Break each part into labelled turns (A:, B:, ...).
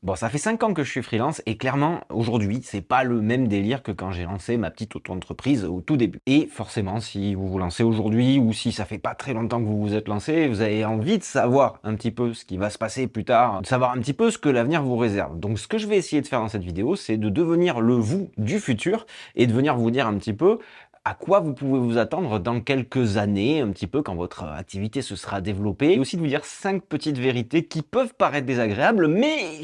A: Bon, ça fait 5 ans que je suis freelance et clairement, aujourd'hui, c'est pas le même délire que quand j'ai lancé ma petite auto-entreprise au tout début. Et forcément, si vous vous lancez aujourd'hui ou si ça fait pas très longtemps que vous vous êtes lancé, vous avez envie de savoir un petit peu ce qui va se passer plus tard, de savoir un petit peu ce que l'avenir vous réserve. Donc, ce que je vais essayer de faire dans cette vidéo, c'est de devenir le vous du futur et de venir vous dire un petit peu à quoi vous pouvez vous attendre dans quelques années, un petit peu quand votre activité se sera développée, et aussi de vous dire 5 petites vérités qui peuvent paraître désagréables, mais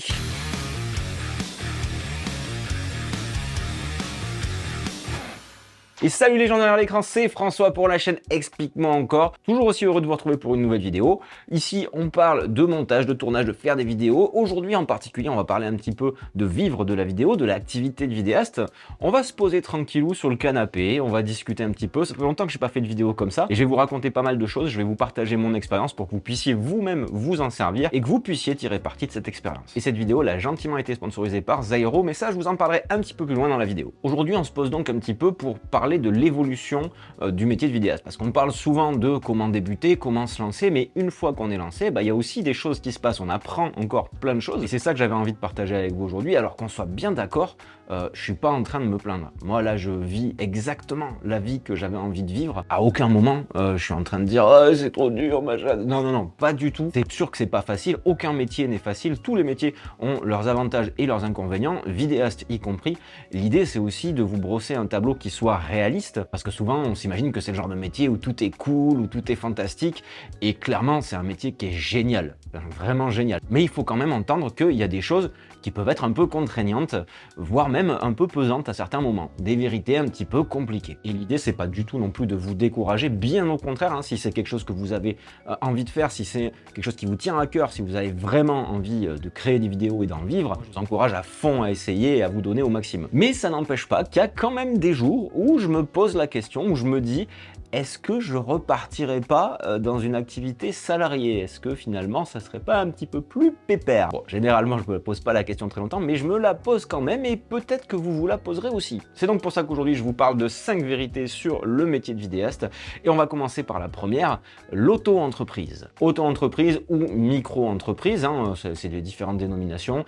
A: et salut les gens derrière l'écran, c'est François pour la chaîne Explique-moi encore. Toujours aussi heureux de vous retrouver pour une nouvelle vidéo. Ici, on parle de montage, de tournage, de faire des vidéos. Aujourd'hui, en particulier, on va parler un petit peu de vivre de la vidéo, de l'activité de vidéaste. On va se poser tranquillou sur le canapé, on va discuter un petit peu. Ça fait longtemps que j'ai pas fait de vidéo comme ça et je vais vous raconter pas mal de choses. Je vais vous partager mon expérience pour que vous puissiez vous-même vous en servir et que vous puissiez tirer parti de cette expérience. Et cette vidéo, elle a gentiment été sponsorisée par Zairo, mais ça, je vous en parlerai un petit peu plus loin dans la vidéo. Aujourd'hui, on se pose donc un petit peu pour parler de l'évolution du métier de vidéaste. Parce qu'on parle souvent de comment débuter, comment se lancer, mais une fois qu'on est lancé, il y a aussi des choses qui se passent. On apprend encore plein de choses et c'est ça que j'avais envie de partager avec vous aujourd'hui. Alors qu'on soit bien d'accord, je suis pas en train de me plaindre. Moi là, je vis exactement la vie que j'avais envie de vivre. À aucun moment, je suis en train de dire oh, c'est trop dur, machin. Non, non, non, pas du tout. C'est sûr que c'est pas facile. Aucun métier n'est facile. Tous les métiers ont leurs avantages et leurs inconvénients, vidéaste y compris. L'idée, c'est aussi de vous brosser un tableau qui soit réaliste, parce que souvent, on s'imagine que c'est le genre de métier où tout est cool, où tout est fantastique, et clairement, c'est un métier qui est génial, vraiment génial. Mais il faut quand même entendre qu'il y a des choses qui peuvent être un peu contraignantes, voire même un peu pesantes à certains moments, des vérités un petit peu compliquées. Et l'idée, c'est pas du tout non plus de vous décourager, bien au contraire, hein, si c'est quelque chose que vous avez envie de faire, si c'est quelque chose qui vous tient à cœur, si vous avez vraiment envie de créer des vidéos et d'en vivre, je vous encourage à fond à essayer et à vous donner au maximum. Mais ça n'empêche pas qu'il y a quand même des jours où je me pose la question, où je me dis est-ce que je repartirai pas dans une activité salariée? Est-ce que finalement ça serait pas un petit peu plus pépère? Bon, généralement je me pose pas la question très longtemps, mais je me la pose quand même et peut-être que vous vous la poserez aussi. C'est donc pour ça qu'aujourd'hui je vous parle de 5 vérités sur le métier de vidéaste et on va commencer par la première, l'auto-entreprise. Auto-entreprise ou micro-entreprise, hein, c'est les différentes dénominations.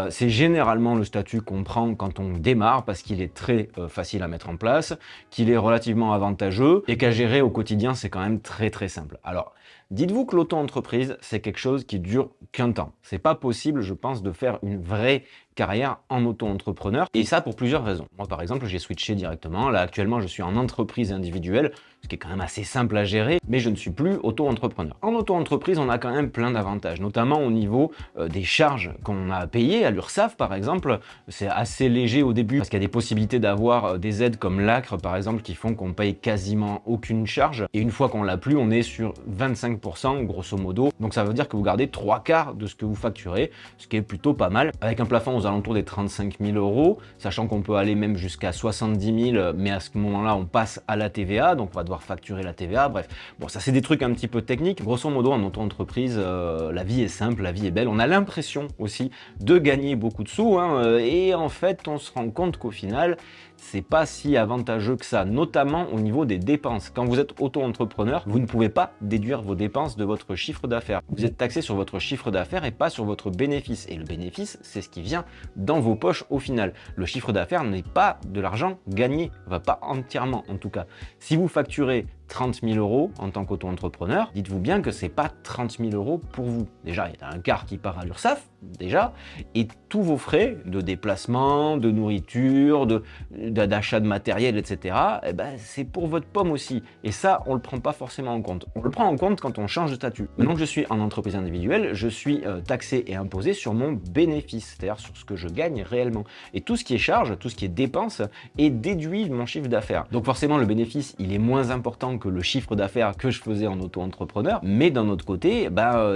A: C'est généralement le statut qu'on prend quand on démarre parce qu'il est très facile à mettre en place, qu'il est relativement avantageux et qu'à gérer au quotidien, c'est quand même très simple. Alors, dites-vous que l'auto-entreprise, c'est quelque chose qui dure qu'un temps. C'est pas possible, je pense, de faire une vraie carrière en auto-entrepreneur et ça pour plusieurs raisons. Moi, par exemple, j'ai switché directement. Là, actuellement, je suis en entreprise individuelle, ce qui est quand même assez simple à gérer, mais je ne suis plus auto-entrepreneur. En auto-entreprise, on a quand même plein d'avantages, notamment au niveau des charges qu'on a à payer à l'URSSAF, par exemple. C'est assez léger au début parce qu'il y a des possibilités d'avoir des aides comme l'ACRE, par exemple, qui font qu'on paye quasiment aucune charge. Et une fois qu'on l'a plus, on est sur 25%, grosso modo. Donc ça veut dire que vous gardez 3/4 de ce que vous facturez, ce qui est plutôt pas mal, avec un plafond aux alentours des 35 000 €, sachant qu'on peut aller même jusqu'à 70 000, mais à ce moment-là, on passe à la TVA, donc on va devoir facturer la TVA, bref. Bon, ça c'est des trucs un petit peu techniques. Grosso modo, en auto-entreprise, la vie est simple, la vie est belle. On a l'impression aussi de gagner beaucoup de sous, hein, et en fait, on se rend compte qu'au final, c'est pas si avantageux que ça, notamment au niveau des dépenses. Quand vous êtes auto-entrepreneur, vous ne pouvez pas déduire vos dépenses de votre chiffre d'affaires. Vous êtes taxé sur votre chiffre d'affaires et pas sur votre bénéfice. Et le bénéfice, c'est ce qui vient dans vos poches au final. Le chiffre d'affaires n'est pas de l'argent gagné, va pas entièrement en tout cas. Si vous facturez 30 000 € en tant qu'auto-entrepreneur, dites-vous bien que c'est pas 30 000 € pour vous. Déjà, il y a un quart qui part à l'URSSAF, déjà, et tous vos frais de déplacement, de nourriture, d'achat de matériel, etc., eh ben, c'est pour votre pomme aussi. Et ça, on le prend pas forcément en compte. On le prend en compte quand on change de statut. Maintenant que je suis en entreprise individuelle, je suis taxé et imposé sur mon bénéfice, c'est-à-dire sur ce que je gagne réellement. Et tout ce qui est charge, tout ce qui est dépense, est déduit de mon chiffre d'affaires. Donc forcément, le bénéfice, il est moins important que le chiffre d'affaires que je faisais en auto-entrepreneur, mais d'un autre côté,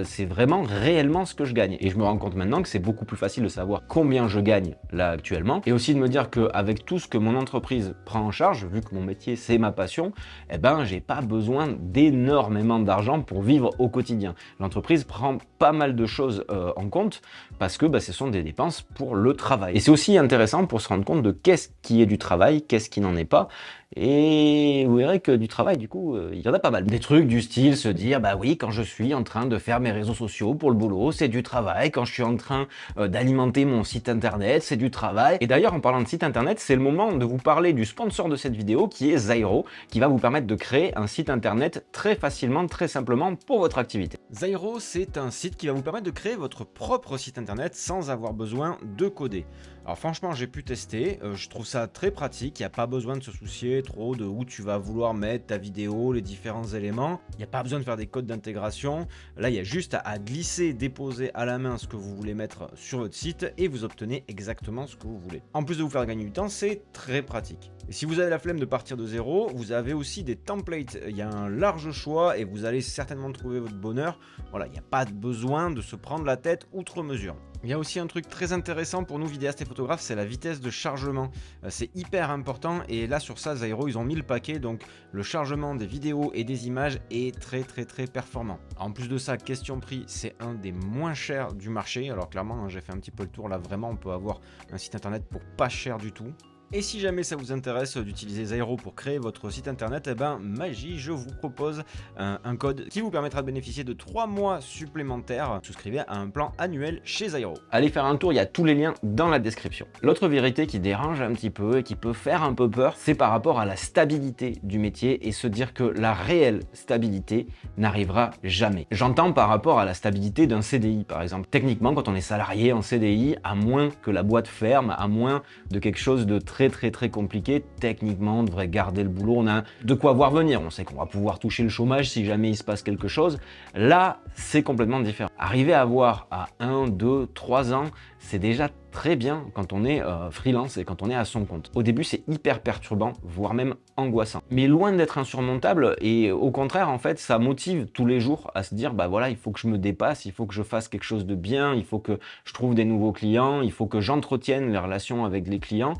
A: c'est vraiment réellement ce que je gagne. Et je me rends compte maintenant que c'est beaucoup plus facile de savoir combien je gagne là actuellement, et aussi de me dire qu'avec tout ce que mon entreprise prend en charge, vu que mon métier c'est ma passion, eh ben j'ai pas besoin d'énormément d'argent pour vivre au quotidien. L'entreprise prend pas mal de choses en compte parce que ce sont des dépenses pour le travail. Et c'est aussi intéressant pour se rendre compte de qu'est-ce qui est du travail, qu'est-ce qui n'en est pas. Et vous verrez que du travail, coup, il y en a pas mal. Des trucs du style se dire, bah oui, quand je suis en train de faire mes réseaux sociaux pour le boulot, c'est du travail. Quand je suis en train d'alimenter mon site internet, c'est du travail. Et d'ailleurs, en parlant de site internet, c'est le moment de vous parler du sponsor de cette vidéo qui est Zairo, qui va vous permettre de créer un site internet très facilement, très simplement pour votre activité. Zairo, c'est un site qui va vous permettre de créer votre propre site internet sans avoir besoin de coder. Alors franchement, j'ai pu tester, je trouve ça très pratique, il n'y a pas besoin de se soucier trop de où tu vas vouloir mettre ta vidéo, les différents éléments, il n'y a pas besoin de faire des codes d'intégration, là il y a juste à glisser, déposer à la main ce que vous voulez mettre sur votre site et vous obtenez exactement ce que vous voulez. En plus de vous faire gagner du temps, c'est très pratique. Et si vous avez la flemme de partir de zéro, vous avez aussi des templates, il y a un large choix et vous allez certainement trouver votre bonheur. Voilà, il n'y a pas besoin de se prendre la tête outre mesure. Il y a aussi un truc très intéressant pour nous vidéastes et photographes, c'est la vitesse de chargement. C'est hyper important et là sur ça, Zairo, ils ont mis le paquet, donc le chargement des vidéos et des images est très performant. En plus de ça, question prix, c'est un des moins chers du marché. Alors clairement, hein, j'ai fait un petit peu le tour, là vraiment on peut avoir un site internet pour pas cher du tout. Et si jamais ça vous intéresse d'utiliser Zairo pour créer votre site internet, eh ben magie, je vous propose un code qui vous permettra de bénéficier de 3 mois supplémentaires. Souscrivez à un plan annuel chez Zairo. Allez faire un tour, il y a tous les liens dans la description. L'autre vérité qui dérange un petit peu et qui peut faire un peu peur, c'est par rapport à la stabilité du métier et se dire que la réelle stabilité n'arrivera jamais. J'entends par rapport à la stabilité d'un CDI par exemple. Techniquement, quand on est salarié en CDI, à moins que la boîte ferme, à moins de quelque chose de très compliqué, techniquement on devrait garder le boulot, on a de quoi voir venir, on sait qu'on va pouvoir toucher le chômage si jamais il se passe quelque chose. Là c'est complètement différent. Arriver à avoir à 1, 2, 3 ans, c'est déjà très bien quand on est freelance et quand on est à son compte. Au début c'est hyper perturbant, voire même angoissant, mais loin d'être insurmontable, et au contraire en fait ça motive tous les jours à se dire bah voilà, il faut que je me dépasse, il faut que je fasse quelque chose de bien, il faut que je trouve des nouveaux clients, il faut que j'entretienne les relations avec les clients.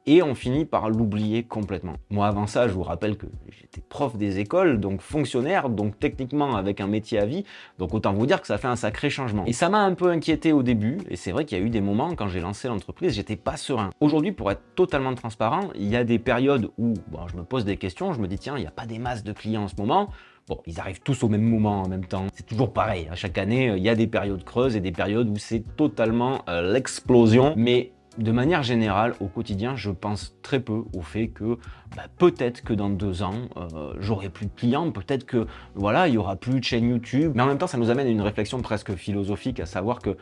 A: Et on finit par l'oublier complètement. Moi avant ça, je vous rappelle que j'étais prof des écoles, donc fonctionnaire, donc techniquement avec un métier à vie, donc autant vous dire que ça fait un sacré changement. Et ça m'a un peu inquiété au début, et c'est vrai qu'il y a eu des moments quand j'ai lancé l'entreprise, j'étais pas serein. Aujourd'hui, pour être totalement transparent, il y a des périodes où bon, je me pose des questions, je me dis tiens, il n'y a pas des masses de clients en ce moment. Bon, ils arrivent tous au même moment en même temps. C'est toujours pareil, hein. Chaque année, il y a des périodes creuses et des périodes où c'est totalement l'explosion, mais de manière générale, au quotidien, je pense très peu au fait que peut-être que dans 2 ans, j'aurai plus de clients, peut-être que voilà, il y aura plus de chaîne YouTube. Mais en même temps, ça nous amène à une réflexion presque philosophique, à savoir que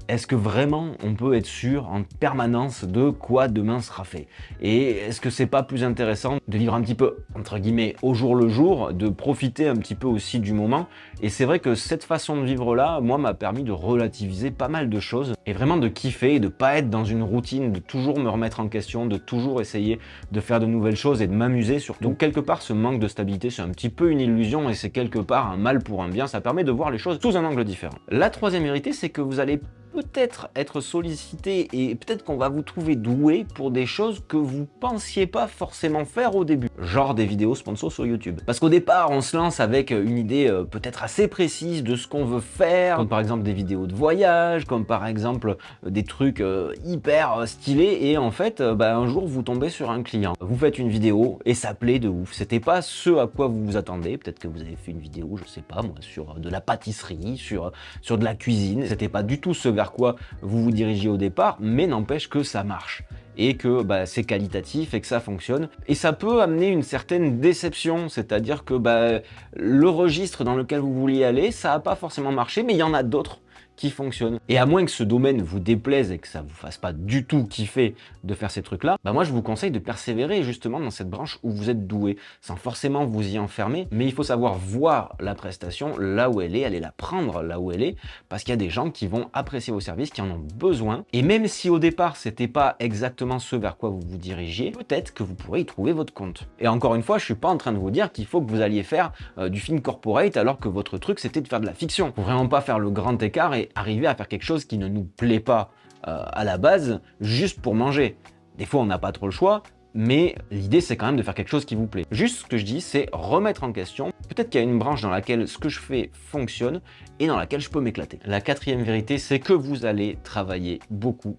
A: est-ce que vraiment on peut être sûr en permanence de quoi demain sera fait? Et est-ce que c'est pas plus intéressant de vivre un petit peu, entre guillemets, au jour le jour, de profiter un petit peu aussi du moment? Et c'est vrai que cette façon de vivre-là, moi, m'a permis de relativiser pas mal de choses et vraiment de kiffer et de pas être dans une routine, de toujours me remettre en question, de toujours essayer de faire de nouvelles choses et de m'amuser surtout. Donc quelque part, ce manque de stabilité, c'est un petit peu une illusion et c'est quelque part un mal pour un bien. Ça permet de voir les choses sous un angle différent. La troisième vérité, c'est que vous allez peut-être être sollicité et peut-être qu'on va vous trouver doué pour des choses que vous pensiez pas forcément faire au début, genre des vidéos sponsors sur YouTube. Parce qu'au départ, on se lance avec une idée peut-être assez précise de ce qu'on veut faire, comme par exemple des vidéos de voyage, comme par exemple des trucs hyper stylés, et en fait, un jour vous tombez sur un client, vous faites une vidéo et ça plaît de ouf. C'était pas ce à quoi vous vous attendez. Peut-être que vous avez fait une vidéo, je sais pas moi, sur de la pâtisserie, sur de la cuisine. C'était pas du tout ce vers quoi vous vous dirigiez au départ, mais n'empêche que ça marche et que c'est qualitatif et que ça fonctionne. Et ça peut amener une certaine déception, c'est-à-dire que le registre dans lequel vous vouliez aller, ça n'a pas forcément marché, mais il y en a d'autres qui fonctionnent. Et à moins que ce domaine vous déplaise et que ça vous fasse pas du tout kiffer de faire ces trucs-là, moi je vous conseille de persévérer justement dans cette branche où vous êtes doué, sans forcément vous y enfermer, mais il faut savoir voir la prestation là où elle est, aller la prendre là où elle est, parce qu'il y a des gens qui vont apprécier vos services, qui en ont besoin, et même si au départ c'était pas exactement ce vers quoi vous vous dirigiez, peut-être que vous pourrez y trouver votre compte. Et encore une fois, je suis pas en train de vous dire qu'il faut que vous alliez faire du film corporate alors que votre truc c'était de faire de la fiction. Faut vraiment pas faire le grand écart et arriver à faire quelque chose qui ne nous plaît pas à la base juste pour manger. Des fois on n'a pas trop le choix, mais l'idée c'est quand même de faire quelque chose qui vous plaît. Juste ce que je dis, c'est remettre en question. Peut-être qu'il y a une branche dans laquelle ce que je fais fonctionne et dans laquelle je peux m'éclater. La quatrième vérité, c'est que vous allez travailler beaucoup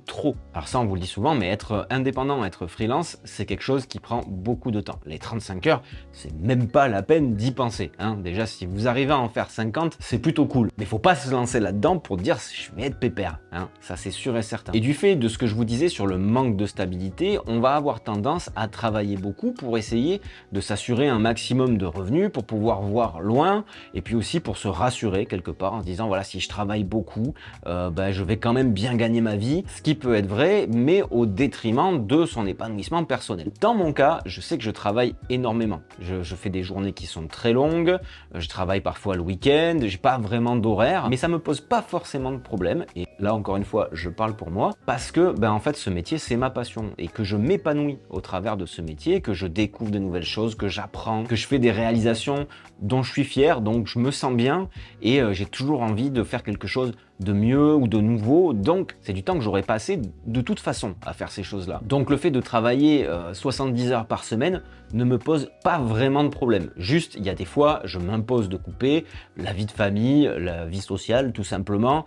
A: trop. Alors ça, on vous le dit souvent, mais être indépendant, être freelance, c'est quelque chose qui prend beaucoup de temps. Les 35 heures, c'est même pas la peine d'y penser, hein. Déjà, si vous arrivez à en faire 50, c'est plutôt cool. Mais faut pas se lancer là-dedans pour dire je vais être pépère, hein. Ça, c'est sûr et certain. Et du fait de ce que je vous disais sur le manque de stabilité, on va avoir tendance à travailler beaucoup pour essayer de s'assurer un maximum de revenus, pour pouvoir voir loin, et puis aussi pour se rassurer quelque part en se disant voilà, si je travaille beaucoup, je vais quand même bien gagner ma vie, ce qui peut être vrai, mais au détriment de son épanouissement personnel. Dans mon cas, je sais que je travaille énormément. Je fais des journées qui sont très longues, je travaille parfois le week-end, j'ai pas vraiment d'horaire, mais ça me pose pas forcément de problème. Et là, encore une fois, je parle pour moi, parce que en fait, ce métier, c'est ma passion, et que je m'épanouis au travers de ce métier, que je découvre de nouvelles choses, que j'apprends, que je fais des réalisations dont je suis fier, donc je me sens bien, et j'ai toujours envie de faire quelque chose de mieux ou de nouveau, donc c'est du temps que j'aurais passé de toute façon à faire ces choses-là. Donc le fait de travailler 70 heures par semaine ne me pose pas vraiment de problème. Juste, il y a des fois, je m'impose de couper la vie de famille, la vie sociale, tout simplement.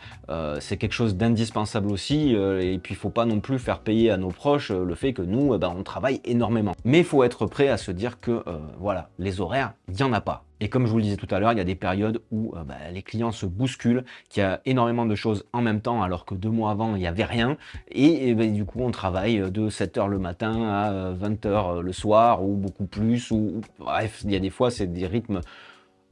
A: C'est quelque chose d'indispensable aussi, et puis il faut pas non plus faire payer à nos proches le fait que nous, on travaille énormément. Mais il faut être prêt à se dire que, voilà, les horaires, il n'y en a pas. Et comme je vous le disais tout à l'heure, il y a des périodes où les clients se bousculent, qu'il y a énormément de choses en même temps, alors que 2 mois avant, il n'y avait rien. Et du coup, on travaille de 7 h le matin à 20 h le soir, ou beaucoup plus. Bref, il y a des fois, c'est des rythmes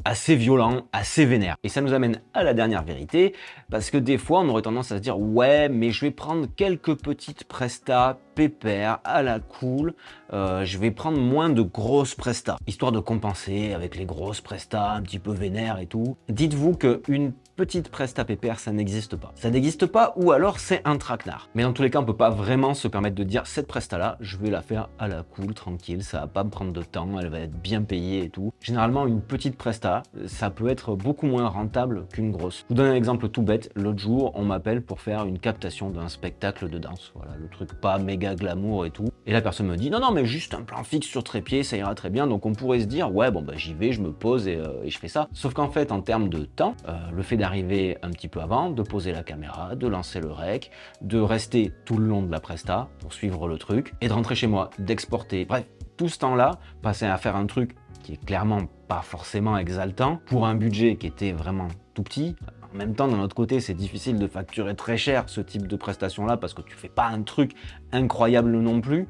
A: assez violent, assez vénère. Et ça nous amène à la dernière vérité, parce que des fois, on aurait tendance à se dire « Ouais, mais je vais prendre quelques petites prestas pépères, à la cool, je vais prendre moins de grosses prestas, histoire de compenser avec les grosses prestas un petit peu vénères et tout. » Dites-vous qu'une petite presta pépère, ça n'existe pas. Ça n'existe pas, ou alors c'est un traquenard. Mais dans tous les cas, on peut pas vraiment se permettre de dire cette presta-là, je vais la faire à la cool, tranquille, ça va pas me prendre de temps, elle va être bien payée et tout. Généralement, une petite presta, ça peut être beaucoup moins rentable qu'une grosse. Je vous donne un exemple tout bête. L'autre jour, on m'appelle pour faire une captation d'un spectacle de danse. Voilà, le truc pas méga glamour et tout. Et la personne me dit non, mais juste un plan fixe sur trépied, ça ira très bien. Donc on pourrait se dire ouais, j'y vais, je me pose et je fais ça. Sauf qu'en fait, en termes de temps, le fait d'arriver un petit peu avant, de poser la caméra, de lancer le rec, de rester tout le long de la presta pour suivre le truc et de rentrer chez moi, d'exporter. Bref, tout ce temps-là, passer à faire un truc qui est clairement pas forcément exaltant pour un budget qui était vraiment tout petit. En même temps, d'un autre côté, c'est difficile de facturer très cher ce type de prestation-là parce que tu fais pas un truc incroyable non plus.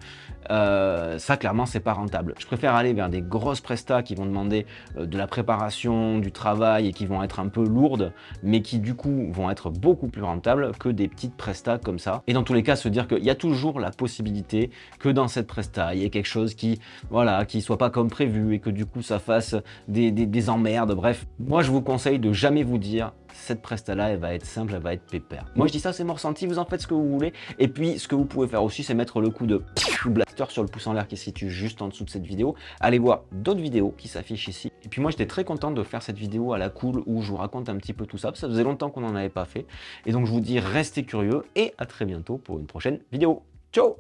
A: Ça, clairement, c'est pas rentable. Je préfère aller vers des grosses prestas qui vont demander de la préparation, du travail et qui vont être un peu lourdes, mais qui du coup vont être beaucoup plus rentables que des petites prestas comme ça. Et dans tous les cas, se dire qu'il y a toujours la possibilité que dans cette presta, il y ait quelque chose qui, voilà, qui soit pas comme prévu et que du coup ça fasse des emmerdes. Bref, moi je vous conseille de jamais vous dire cette presta-là, elle va être simple, elle va être pépère. Moi, je dis ça, c'est mon ressenti, vous en faites ce que vous voulez. Et puis, ce que vous pouvez faire aussi, c'est mettre le coup de blaster sur le pouce en l'air qui se situe juste en dessous de cette vidéo. Allez voir d'autres vidéos qui s'affichent ici. Et puis moi, j'étais très content de faire cette vidéo à la cool où je vous raconte un petit peu tout ça. Ça faisait longtemps qu'on n'en avait pas fait. Et donc, je vous dis, restez curieux et à très bientôt pour une prochaine vidéo. Ciao!